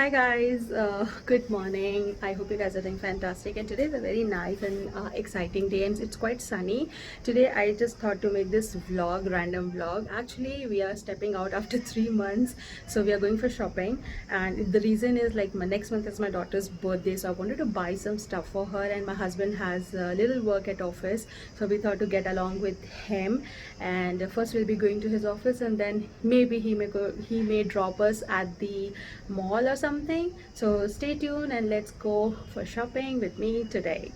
Hi guys, good morning. I hope you guys are doing fantastic, and today is a very nice and exciting day, and it's quite sunny today. I just thought to make this vlog, random vlog. Actually, we are stepping out after 3 months, so we are going for shopping, and the reason is like my next month is my daughter's birthday, so I wanted to buy some stuff for her, and my husband has a little work at office, so we thought to get along with him. And first we'll be going to his office, and then maybe he may drop us at the mall or something. So stay tuned and let's go for shopping with me today.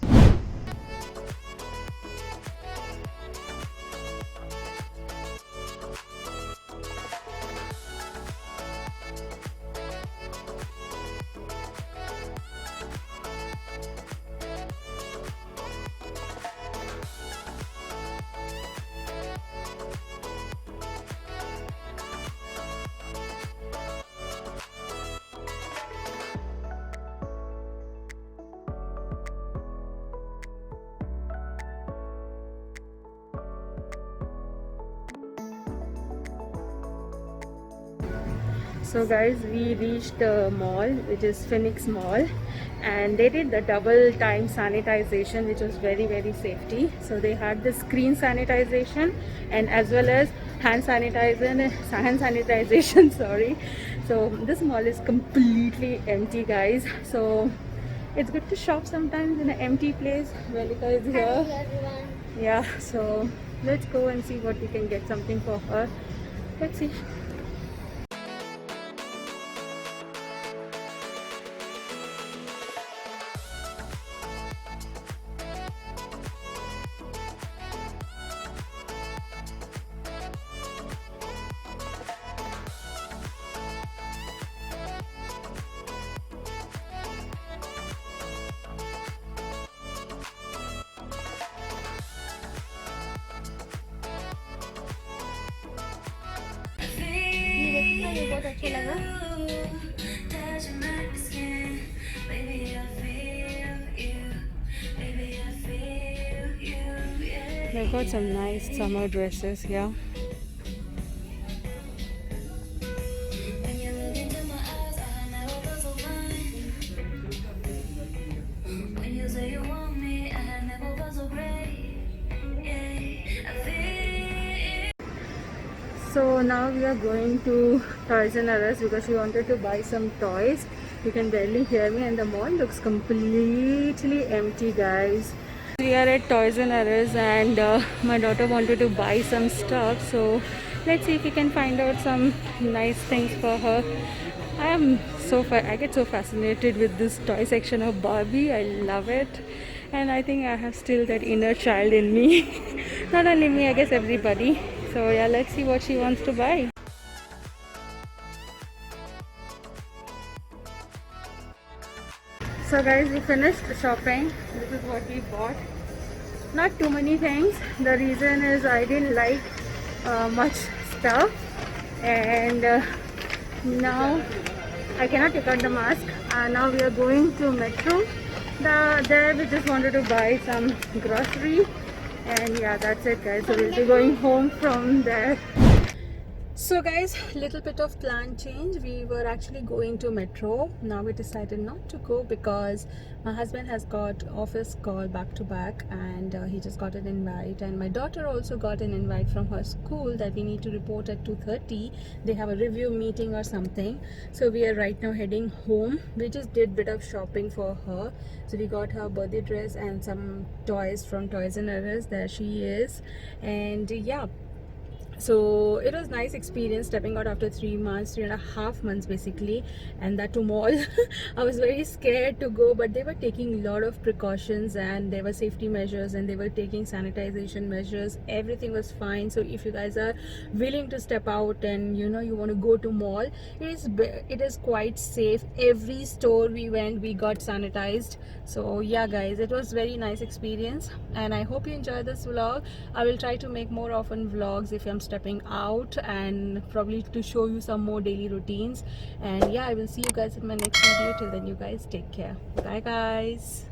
So guys, we reached the mall, which is Phoneix Mall, and they did the double time sanitization, which was very safety. So they had the screen sanitization and as well as hand sanitization sorry. So this mall is completely empty, guys, so it's good to shop sometimes in an empty place. Velika is here. Hi everyone. Yeah, so let's go and see what we can get something for her. Let's see. ये बहुत अच्छा लगा। They've got some nice summer dresses here. So now we are going to Toys R Us because she wanted to buy some toys. You can barely hear me, and the mall looks completely empty, guys. We are at Toys R Us, and my daughter wanted to buy some stuff. So let's see if we can find out some nice things for her. I get so fascinated with this toy section of Barbie. I love it, and I think I have still that inner child in me. Not only me, I guess everybody. So yeah, let's see what she wants to buy. So guys, we finished shopping. This is what we bought. Not too many things. The reason is I didn't like much stuff, and now I cannot take out the mask. Now we are going to Metro. There we just wanted to buy some grocery, and yeah, that's it, guys. So we'll be going home from there. So guys, little bit of plan change. We were actually going to Metro. Now we decided not to go because my husband has got office call back to back, and he just got an invite, and my daughter also got an invite from her school that we need to report at 2:30. They have a review meeting or something. So we are right now heading home. We just did bit of shopping for her. So we got her birthday dress and some toys from Toys R Us. There she is, and yeah. So it was nice experience stepping out after 3 months, 3.5 months basically, and that to mall. I was very scared to go, but they were taking a lot of precautions, and there were safety measures, and they were taking sanitization measures. Everything was fine. So if you guys are willing to step out and you want to go to mall, it is quite safe. Every store we went, we got sanitized. So yeah guys, it was very nice experience, and I hope you enjoy this vlog. I will try to make more often vlogs if I'm stepping out, and probably to show you some more daily routines. And yeah, I will see you guys in my next video. Till then, you guys take care. Bye guys.